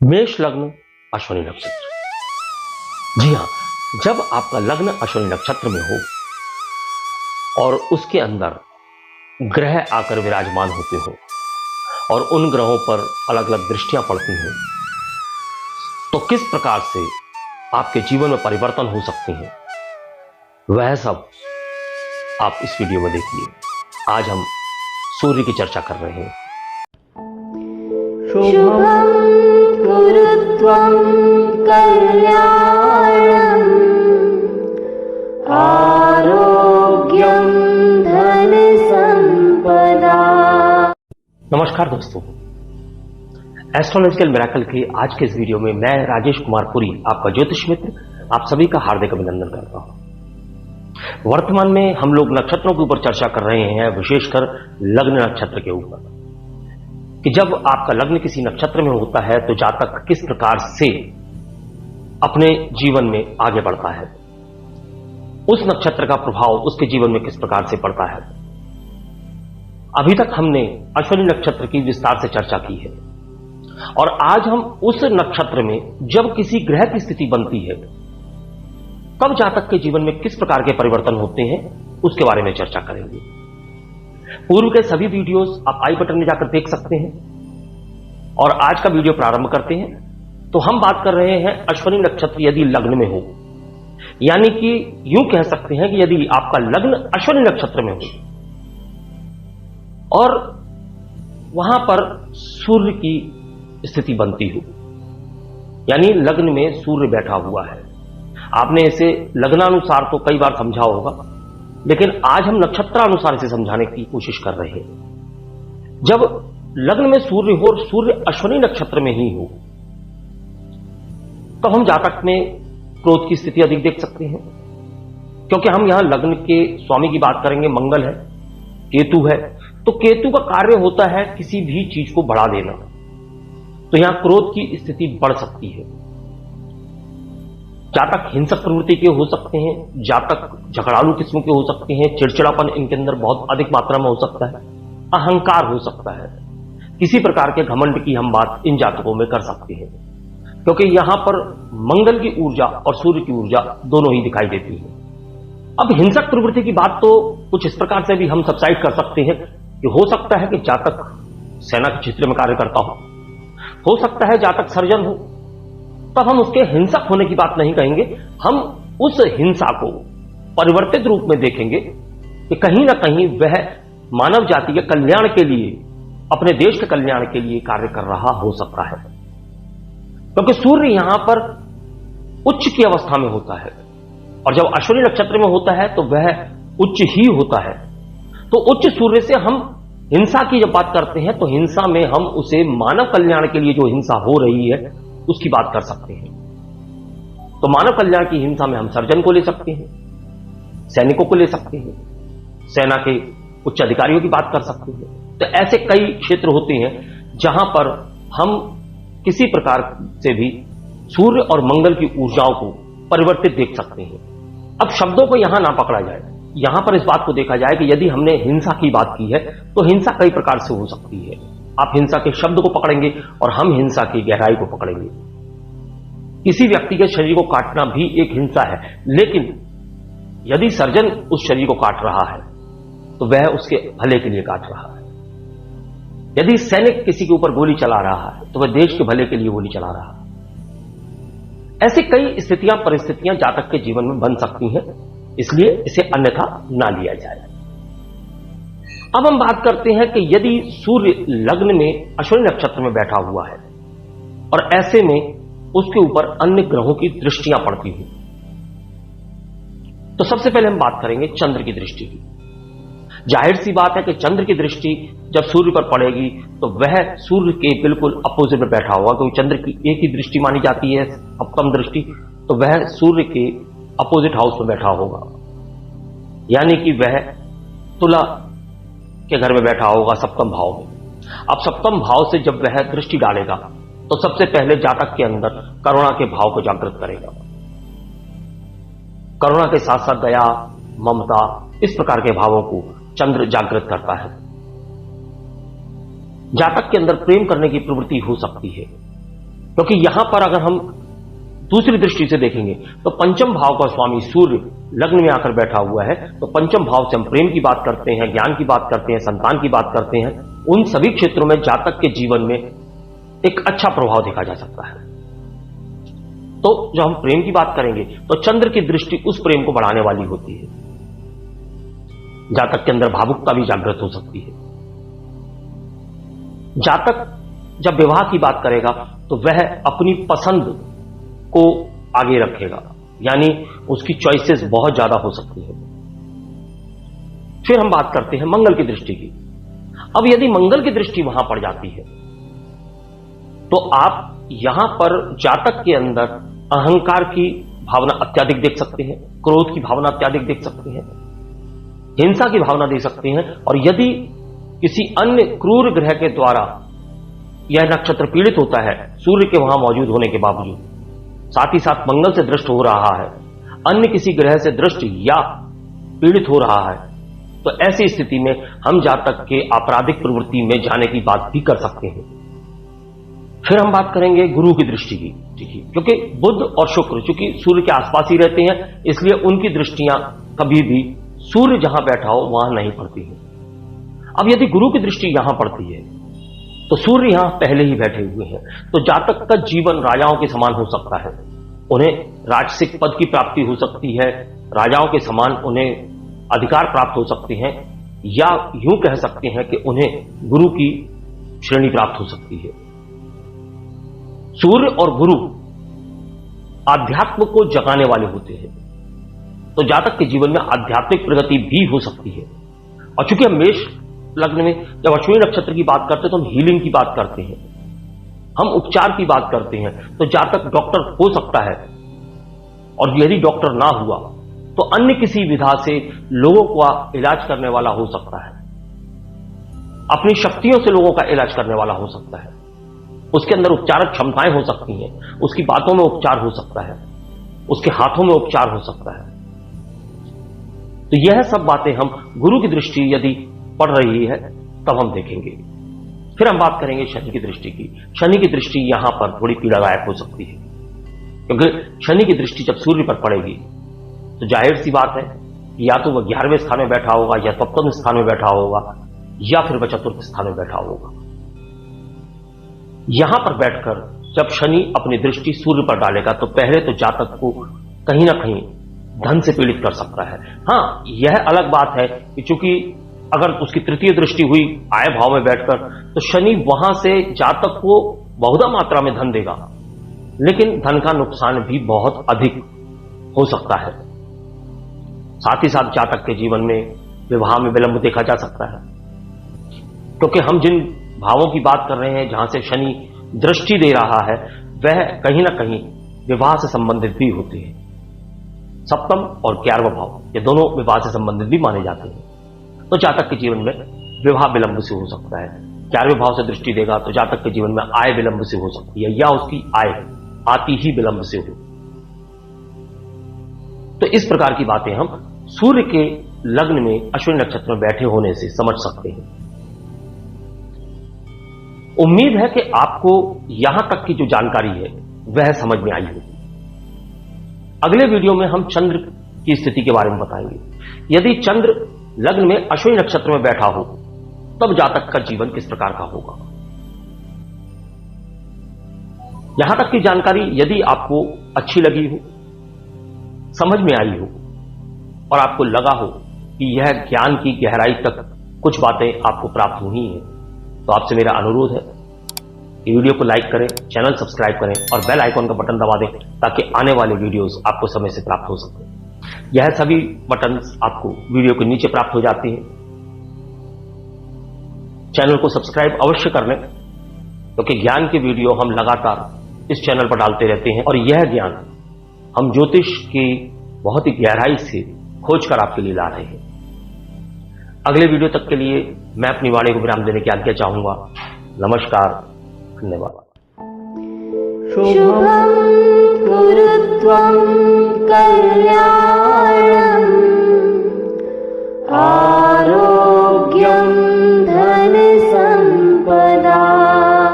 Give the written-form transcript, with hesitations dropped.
मेष लग्न अश्विनी नक्षत्र। जी हां, जब आपका लग्न अश्विनी नक्षत्र में हो और उसके अंदर ग्रह आकर विराजमान होते हो और उन ग्रहों पर अलग अलग दृष्टियां पड़ती हैं, तो किस प्रकार से आपके जीवन में परिवर्तन हो सकते हैं, वह सब आप इस वीडियो में देखिए। आज हम सूर्य की चर्चा कर रहे हैं। शुभं कुरुत्वं कल्याणं आरोग्यं धन संपदा। नमस्कार दोस्तों, एस्ट्रोलॉजिकल मिरेकल के आज के इस वीडियो में मैं राजेश कुमार पुरी, आपका ज्योतिष मित्र, आप सभी का हार्दिक अभिनंदन करता हूं। वर्तमान में हम लोग नक्षत्रों के ऊपर चर्चा कर रहे हैं, विशेषकर लग्न नक्षत्र के ऊपर, कि जब आपका लग्न किसी नक्षत्र में होता है तो जातक किस प्रकार से अपने जीवन में आगे बढ़ता है, उस नक्षत्र का प्रभाव उसके जीवन में किस प्रकार से पड़ता है। अभी तक हमने अश्विनी नक्षत्र की विस्तार से चर्चा की है और आज हम उस नक्षत्र में जब किसी ग्रह की स्थिति बनती है तब जातक के जीवन में किस प्रकार के परिवर्तन होते हैं, उसके बारे में चर्चा करेंगे। पूर्व के सभी वीडियोस आप आई बटन में जाकर देख सकते हैं और आज का वीडियो प्रारंभ करते हैं। तो हम बात कर रहे हैं अश्विनी नक्षत्र यदि लग्न में हो, यानी कि यूं कह सकते हैं कि यदि आपका लग्न अश्विनी नक्षत्र में हो और वहां पर सूर्य की स्थिति बनती हो, यानी लग्न में सूर्य बैठा हुआ है। आपने इसे लग्नानुसार तो कई बार समझा होगा, लेकिन आज हम नक्षत्रानुसार इसे समझाने की कोशिश कर रहे हैं। जब लग्न में सूर्य हो और सूर्य अश्विनी नक्षत्र में ही हो, तो हम जातक में क्रोध की स्थिति अधिक देख सकते हैं, क्योंकि हम यहां लग्न के स्वामी की बात करेंगे, मंगल है, केतु है। तो केतु का कार्य होता है किसी भी चीज को बढ़ा देना, तो यहां क्रोध की स्थिति बढ़ सकती है। जातक हिंसक प्रवृत्ति के हो सकते हैं, जातक झगड़ालू किस्म के हो सकते हैं, चिड़चिड़ापन इनके अंदर बहुत अधिक मात्रा में हो सकता है, अहंकार हो सकता है, किसी प्रकार के घमंड की हम बात इन जातकों में कर सकते हैं, क्योंकि यहां पर मंगल की ऊर्जा और सूर्य की ऊर्जा दोनों ही दिखाई देती है। अब हिंसक प्रवृत्ति की बात तो कुछ इस प्रकार से भी हम सबसाइड कर सकते हैं कि हो सकता है कि जातक सेना के क्षेत्र में कार्य करता हो सकता है जातक सर्जन हो, तब हम उसके हिंसक होने की बात नहीं कहेंगे, हम उस हिंसा को परिवर्तित रूप में देखेंगे कि कहीं ना कहीं वह मानव जाति के कल्याण के लिए, अपने देश के कल्याण के लिए कार्य कर रहा हो सकता है, क्योंकि सूर्य यहां पर उच्च की अवस्था में होता है और जब अश्विनी नक्षत्र में होता है तो वह उच्च ही होता है। तो उच्च सूर्य से हम हिंसा की जब बात करते हैं तो हिंसा में हम उसे मानव कल्याण के लिए जो हिंसा हो रही है उसकी बात कर सकते हैं। तो मानव कल्याण की हिंसा में हम सर्जन को ले सकते हैं, सैनिकों को ले सकते हैं, सेना के उच्च अधिकारियों की बात कर सकते हैं। तो ऐसे कई क्षेत्र होते हैं जहां पर हम किसी प्रकार से भी सूर्य और मंगल की ऊर्जाओं को परिवर्तित देख सकते हैं। अब शब्दों को यहां ना पकड़ा जाए, यहां पर इस बात को देखा जाए कि यदि हमने हिंसा की बात की है तो हिंसा कई प्रकार से हो सकती है। आप हिंसा के शब्द को पकड़ेंगे और हम हिंसा की गहराई को पकड़ेंगे। किसी व्यक्ति के शरीर को काटना भी एक हिंसा है, लेकिन यदि सर्जन उस शरीर को काट रहा है तो वह उसके भले के लिए काट रहा है। यदि सैनिक किसी के ऊपर गोली चला रहा है तो वह देश के भले के लिए गोली चला रहा है। ऐसी कई स्थितियां, परिस्थितियां जातक के जीवन में बन सकती हैं, इसलिए इसे अन्यथा ना लिया जाए। अब हम बात करते हैं कि यदि सूर्य लग्न में अश्विनी नक्षत्र में बैठा हुआ है और ऐसे में उसके ऊपर अन्य ग्रहों की दृष्टियां पड़ती हुई, तो सबसे पहले हम बात करेंगे चंद्र की दृष्टि की। जाहिर सी बात है कि चंद्र की दृष्टि जब सूर्य पर पड़ेगी तो वह सूर्य के बिल्कुल अपोजिट में बैठा होगा, क्योंकि चंद्र की एक ही दृष्टि मानी जाती है सप्तम दृष्टि, तो वह सूर्य के अपोजिट हाउस में बैठा होगा, यानी कि वह तुला के घर में बैठा होगा सप्तम भाव में। अब सप्तम भाव से जब वह दृष्टि डालेगा तो सबसे पहले जातक के अंदर करुणा के भाव को जागृत करेगा। करुणा के साथ साथ दया, ममता, इस प्रकार के भावों को चंद्र जागृत करता है। जातक के अंदर प्रेम करने की प्रवृत्ति हो सकती है, क्योंकि यहां पर अगर हम दूसरी दृष्टि से देखेंगे तो पंचम भाव का स्वामी सूर्य लग्न में आकर बैठा हुआ है, तो पंचम भाव से हम प्रेम की बात करते हैं, ज्ञान की बात करते हैं, संतान की बात करते हैं। उन सभी क्षेत्रों में जातक के जीवन में एक अच्छा प्रभाव देखा जा सकता है। तो जब हम प्रेम की बात करेंगे तो चंद्र की दृष्टि उस प्रेम को बढ़ाने वाली होती है। जातक के अंदर भावुकता भी जागृत हो सकती है। जातक जब विवाह की बात करेगा तो वह अपनी पसंद को आगे रखेगा, यानी उसकी चॉइसेस बहुत ज्यादा हो सकती है। फिर हम बात करते हैं मंगल की दृष्टि की। अब यदि मंगल की दृष्टि वहां पड़ जाती है तो आप यहां पर जातक के अंदर अहंकार की भावना अत्याधिक देख सकते हैं, क्रोध की भावना अत्याधिक देख सकते हैं, हिंसा की भावना देख सकते हैं। और यदि किसी अन्य क्रूर ग्रह के द्वारा यह नक्षत्र पीड़ित होता है सूर्य के वहां मौजूद होने के बावजूद, साथ ही साथ मंगल से दृष्ट हो रहा है, अन्य किसी ग्रह से दृष्ट या पीड़ित हो रहा है, तो ऐसी स्थिति में हम जातक के आपराधिक प्रवृत्ति में जाने की बात भी कर सकते हैं। फिर हम बात करेंगे गुरु की दृष्टि की, ठीक है, क्योंकि बुध और शुक्र चूंकि सूर्य के आसपास ही रहते हैं, इसलिए उनकी दृष्टियां कभी भी सूर्य जहां बैठा हो वहां नहीं पड़ती है। अब यदि गुरु की दृष्टि यहां पड़ती है तो सूर्य यहां पहले ही बैठे हुए हैं, तो जातक का जीवन राजाओं के समान हो सकता है। उन्हें राजसिक पद की प्राप्ति हो सकती है, राजाओं के समान उन्हें अधिकार प्राप्त हो सकते हैं, या यूं कह सकते हैं कि उन्हें गुरु की श्रेणी प्राप्त हो सकती है। सूर्य और गुरु आध्यात्म को जगाने वाले होते हैं, तो जातक के जीवन में आध्यात्मिक प्रगति भी हो सकती है। और चूंकि हम मेष लग्न में जब अश्विनी नक्षत्र की बात करते हैं तो हम हीलिंग की बात करते हैं, हम उपचार की बात करते हैं, तो जातक डॉक्टर हो सकता है, और यदि डॉक्टर ना हुआ तो अन्य किसी विधा से लोगों का इलाज करने वाला हो सकता है, अपनी शक्तियों से लोगों का इलाज करने वाला हो सकता है, उसके अंदर उपचारक क्षमताएं हो सकती हैं, उसकी बातों में उपचार हो सकता है, उसके हाथों में उपचार हो सकता है। तो यह सब बातें हम गुरु की दृष्टि यदि पड़ रही है तब हम देखेंगे। फिर हम बात करेंगे शनि की दृष्टि की। शनि की दृष्टि यहां पर थोड़ी पीड़ादायक हो सकती है, क्योंकि शनि की दृष्टि जब सूर्य पर पड़ेगी तो जाहिर सी बात है कि या तो वह 11वें स्थान में बैठा होगा, या सप्तम स्थान में बैठा होगा, या फिर वह चतुर्थ स्थान में बैठा होगा। यहां पर बैठकर जब शनि अपनी दृष्टि सूर्य पर डालेगा तो पहले तो जातक को कहीं ना कहीं धन से पीड़ित कर सकता है। हां, यह अलग बात है कि चूंकि अगर उसकी तृतीय दृष्टि हुई आय भाव में बैठकर तो शनि वहां से जातक को बहुधा मात्रा में धन देगा, लेकिन धन का नुकसान भी बहुत अधिक हो सकता है। साथ ही साथ जातक के जीवन में विवाह में विलंब देखा जा सकता है, क्योंकि हम जिन भावों की बात कर रहे हैं जहां से शनि दृष्टि दे रहा है वह कहीं ना कहीं विवाह से संबंधित भी होते हैं। सप्तम और 11वां भाव ये दोनों विवाह से संबंधित भी माने जाते हैं, तो जातक के जीवन में विवाह विलंब से हो सकता है। 11वें भाव से दृष्टि देगा तो जातक के जीवन में आय विलंब से हो सकती है, या उसकी आय आती ही विलंब से हो। तो इस प्रकार की बातें हम सूर्य के लग्न में अश्विनी नक्षत्र में बैठे होने से समझ सकते हैं। उम्मीद है कि आपको यहां तक की जो जानकारी है वह समझ में आई होगी। अगले वीडियो में हम चंद्र की स्थिति के बारे में बताएंगे। यदि चंद्र लग्न में अश्विनी नक्षत्र में बैठा हो तब जातक का जीवन किस प्रकार का होगा। यहां तक की जानकारी यदि आपको अच्छी लगी हो, समझ में आई हो, और आपको लगा हो कि यह ज्ञान की गहराई तक कुछ बातें आपको प्राप्त हुई हैं, तो आपसे मेरा अनुरोध है कि वीडियो को लाइक करें, चैनल सब्सक्राइब करें और बेल आइकॉन का बटन दबा दें ताकि आने वाले वीडियोस आपको समय से प्राप्त हो सके। यह सभी बटन्स आपको वीडियो के नीचे प्राप्त हो जाती हैं। चैनल को सब्सक्राइब अवश्य कर लें, क्योंकि ज्ञान के वीडियो हम लगातार इस चैनल पर डालते रहते हैं, और यह ज्ञान हम ज्योतिष की बहुत ही गहराई से खोज कर आपके लिए ला रहे हैं। अगले वीडियो तक के लिए मैं अपनी वाणी को विराम देने की आज्ञा चाहूंगा। नमस्कार, धन्यवाद। शुभं कुरुत्वं कल्याणम् आरोग्यम्